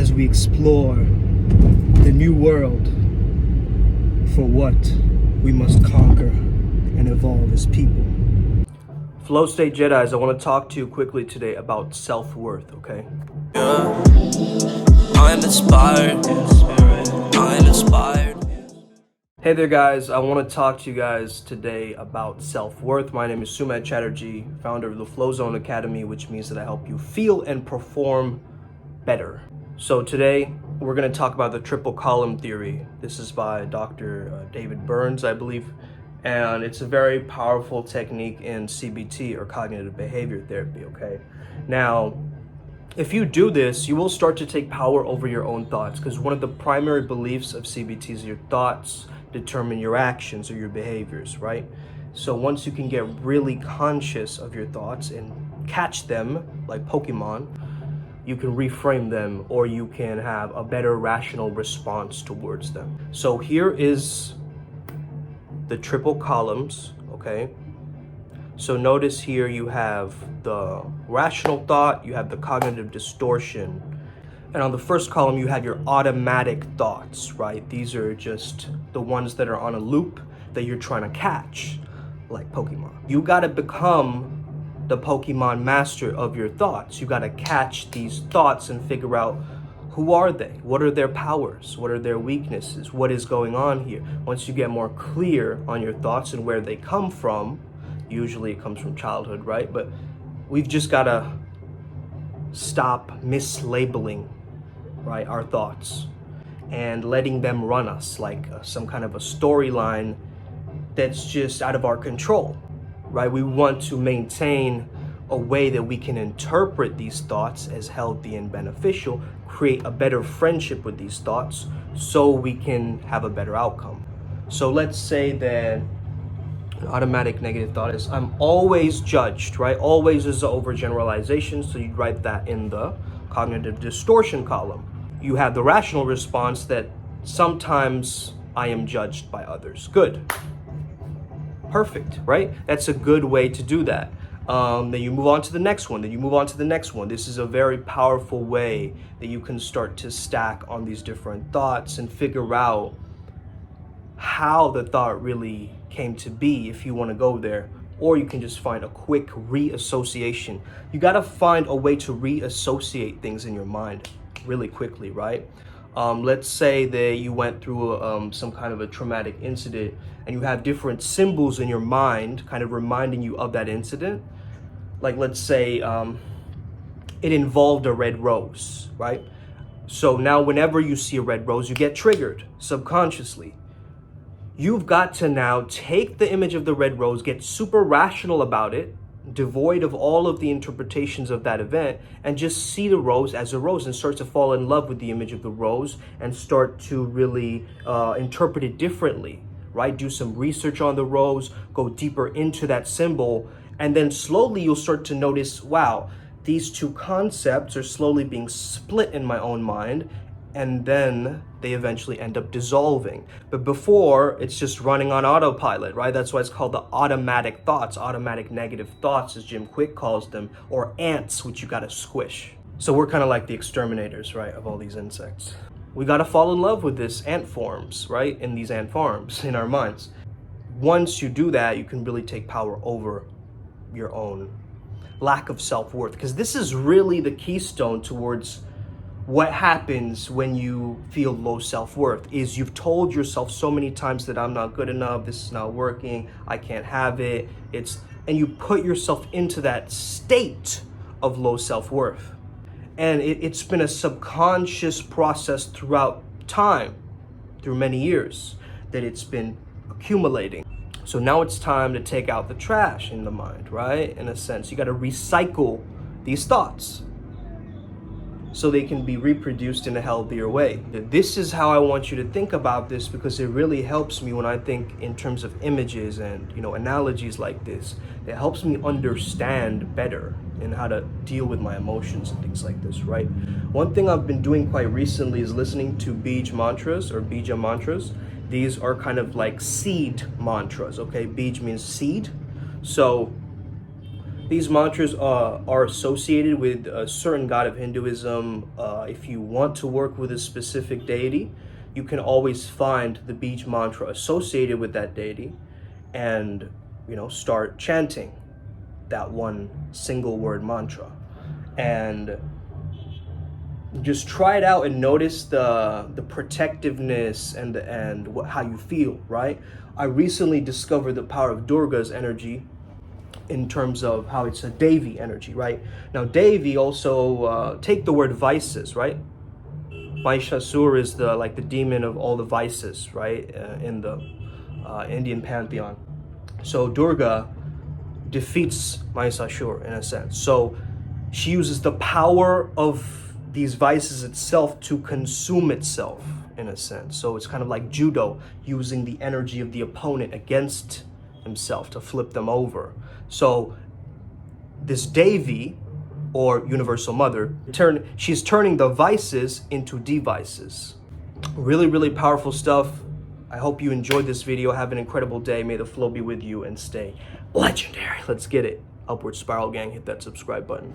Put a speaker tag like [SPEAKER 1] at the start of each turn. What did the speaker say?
[SPEAKER 1] as we explore the new world for what we must conquer and evolve as people. Flow State Jedis, I want to talk to you quickly today about self-worth, okay?
[SPEAKER 2] Yeah. I'm inspired. I'm inspired.
[SPEAKER 1] Hey there guys, I want to talk to you guys today about self-worth. My name is Sumedh Chatterjee, founder of the Flow Zone Academy, which means that I help you feel and perform better. So today we're going to talk about the triple column theory. This is by Dr. David Burns, I believe, and it's a very powerful technique in CBT, or cognitive behavior therapy, okay? Now, if you do this, you will start to take power over your own thoughts, because one of the primary beliefs of CBT is your thoughts determine your actions or your behaviors, right? So once you can get really conscious of your thoughts and catch them like Pokémon, you can reframe them, or you can have a better rational response towards them. So here is the triple columns, okay? So notice here you have the rational thought, you have the cognitive distortion, and on the first column you have your automatic thoughts, right? These are just the ones that are on a loop that you're trying to catch, like Pokemon. You gotta become the Pokemon master of your thoughts. You gotta catch these thoughts and figure out, who are they? What are their powers? What are their weaknesses? What is going on here? Once you get more clear on your thoughts and where they come from, usually it comes from childhood, right? But we've just gotta stop mislabeling, right, our thoughts and letting them run us like some kind of a storyline that's just out of our control, right? We want to maintain a way that we can interpret these thoughts as healthy and beneficial, create a better friendship with these thoughts so we can have a better outcome. So let's say that an automatic negative thought is, I'm always judged, right? Always is an overgeneralization, so you write that in the cognitive distortion column. You have the rational response that sometimes I am judged by others. Good. Perfect, right? That's a good way to do that. Then you move on to the next one, then you move on to the next one. This is a very powerful way that you can start to stack on these different thoughts and figure out how the thought really came to be, if you want to go there. Or you can just find a quick reassociation. You got to find a way to reassociate things in your mind really quickly, right? Let's say that you went through some kind of a traumatic incident and you have different symbols in your mind kind of reminding you of that incident. Like, let's say it involved a red rose, right? So now whenever you see a red rose, you get triggered subconsciously. You've got to now take the image of the red rose, get super rational about it, devoid of all of the interpretations of that event, and just see the rose as a rose and start to fall in love with the image of the rose and start to really interpret it differently, right? Do some research on the rose, go deeper into that symbol, and then slowly you'll start to notice, wow, these two concepts are slowly being split in my own mind, and then they eventually end up dissolving. But before, it's just running on autopilot, right? That's why it's called the automatic thoughts, automatic negative thoughts, as Jim Quick calls them, or ants, which you gotta squish. So we're kind of like the exterminators, right, of all these insects. We gotta fall in love with this ant forms, right, in these ant farms, in our minds. Once you do that, you can really take power over your own lack of self-worth, because this is really the keystone towards what happens when you feel low self-worth. Is you've told yourself so many times that I'm not good enough, this is not working, I can't have it, and you put yourself into that state of low self-worth. And it's been a subconscious process throughout time, through many years, that it's been accumulating. So now it's time to take out the trash in the mind, right? In a sense, you got to recycle these thoughts so they can be reproduced in a healthier way. This is how I want you to think about this, because it really helps me when I think in terms of images and, analogies like this. It helps me understand better and how to deal with my emotions and things like this, right? One thing I've been doing quite recently is listening to Bij mantras, or Bija mantras. These are kind of like seed mantras, okay? Bij means seed. So These mantras are associated with a certain god of Hinduism. If you want to work with a specific deity, you can always find the beach mantra associated with that deity and, start chanting that one single word mantra. And just try it out and notice the protectiveness and how you feel, right? I recently discovered the power of Durga's energy in terms of how it's a Devi energy, right? Now, Devi also, take the word vices, right? Mahishasur is the demon of all the vices, right? In the Indian pantheon. So Durga defeats Mahishasur in a sense. So she uses the power of these vices itself to consume itself in a sense. So it's kind of like judo, using the energy of the opponent against himself to flip them over. So this Devi, or Universal Mother, she's turning the vices into devices. Really, really powerful stuff. I hope you enjoyed this video. Have an incredible day. May the flow be with you and stay legendary. Let's get it. Upward Spiral Gang, hit that subscribe button.